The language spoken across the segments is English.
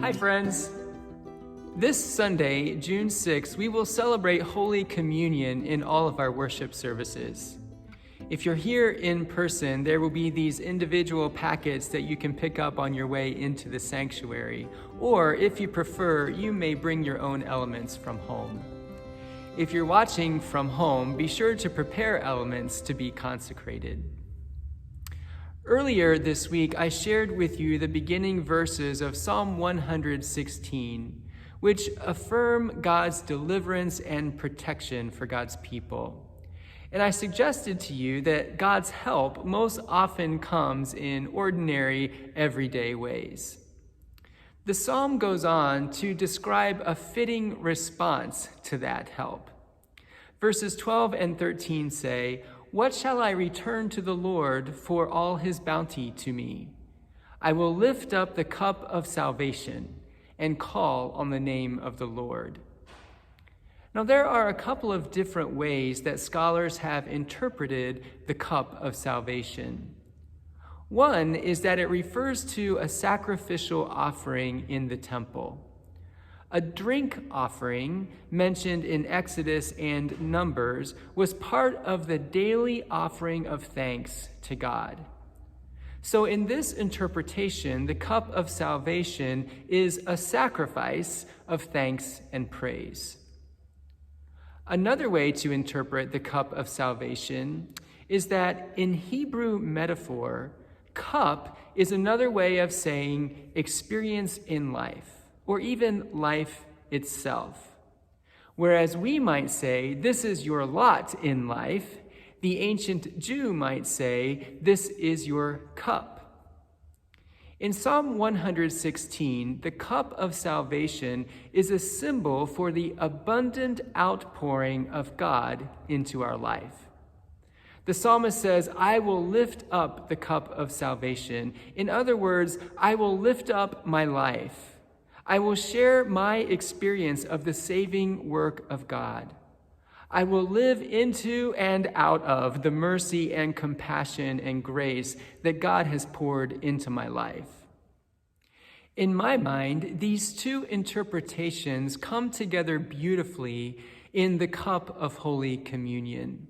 Hi, friends. This Sunday, June 6th, we will celebrate Holy Communion in all of our worship services. If you're here in person, there will be these individual packets that you can pick up on your way into the sanctuary, or if you prefer, you may bring your own elements from home. If you're watching from home, be sure to prepare elements to be consecrated. Earlier this week, I shared with you the beginning verses of Psalm 116, which affirm God's deliverance and protection for God's people. And I suggested to you that God's help most often comes in ordinary, everyday ways. The psalm goes on to describe a fitting response to that help. Verses 12 and 13 say, "What shall I return to the Lord for all his bounty to me? I will lift up the cup of salvation and call on the name of the Lord." Now, there are a couple of different ways that scholars have interpreted the cup of salvation. One is that it refers to a sacrificial offering in the temple. A drink offering, mentioned in Exodus and Numbers, was part of the daily offering of thanks to God. So in this interpretation, the cup of salvation is a sacrifice of thanks and praise. Another way to interpret the cup of salvation is that in Hebrew metaphor, cup is another way of saying experience in life, or even life itself. Whereas we might say, this is your lot in life, the ancient Jew might say, this is your cup. In Psalm 116, the cup of salvation is a symbol for the abundant outpouring of God into our life. The psalmist says, "I will lift up the cup of salvation." In other words, I will lift up my life. I will share my experience of the saving work of God. I will live into and out of the mercy and compassion and grace that God has poured into my life. In my mind, these two interpretations come together beautifully in the cup of Holy Communion.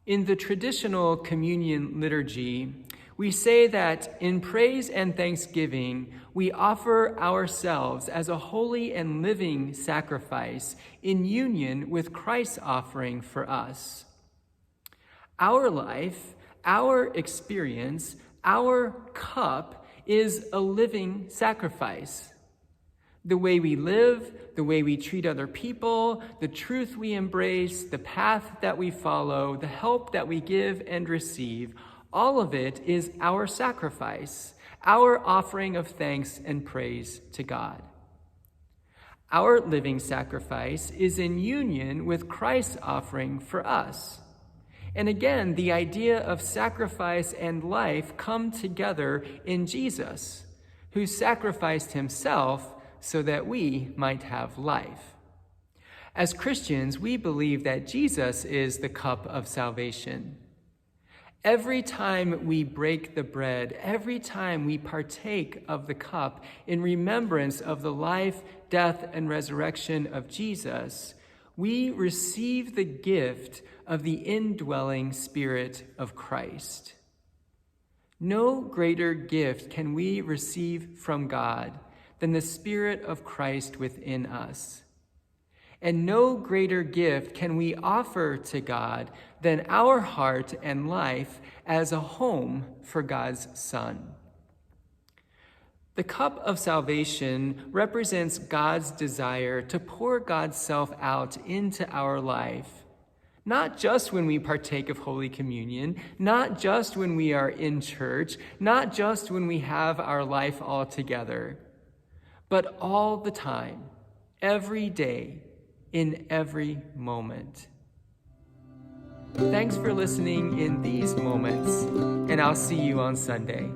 In the traditional communion liturgy, we say that in praise and thanksgiving, we offer ourselves as a holy and living sacrifice in union with Christ's offering for us. Our life, our experience, our cup is a living sacrifice. The way we live, the way we treat other people, the truth we embrace, the path that we follow, the help that we give and receive, all of it is our sacrifice, our offering of thanks and praise to God. Our living sacrifice is in union with Christ's offering for us. And again, the idea of sacrifice and life come together in Jesus, who sacrificed himself so that we might have life. As Christians, we believe that Jesus is the cup of salvation. Every time we break the bread, every time we partake of the cup in remembrance of the life, death, and resurrection of Jesus, we receive the gift of the indwelling Spirit of Christ. No greater gift can we receive from God than the Spirit of Christ within us. And no greater gift can we offer to God than our heart and life as a home for God's Son. The cup of salvation represents God's desire to pour God's self out into our life, not just when we partake of Holy Communion, not just when we are in church, not just when we have our life all together, but all the time, every day, in every moment. Thanks for listening in these moments, and I'll see you on Sunday.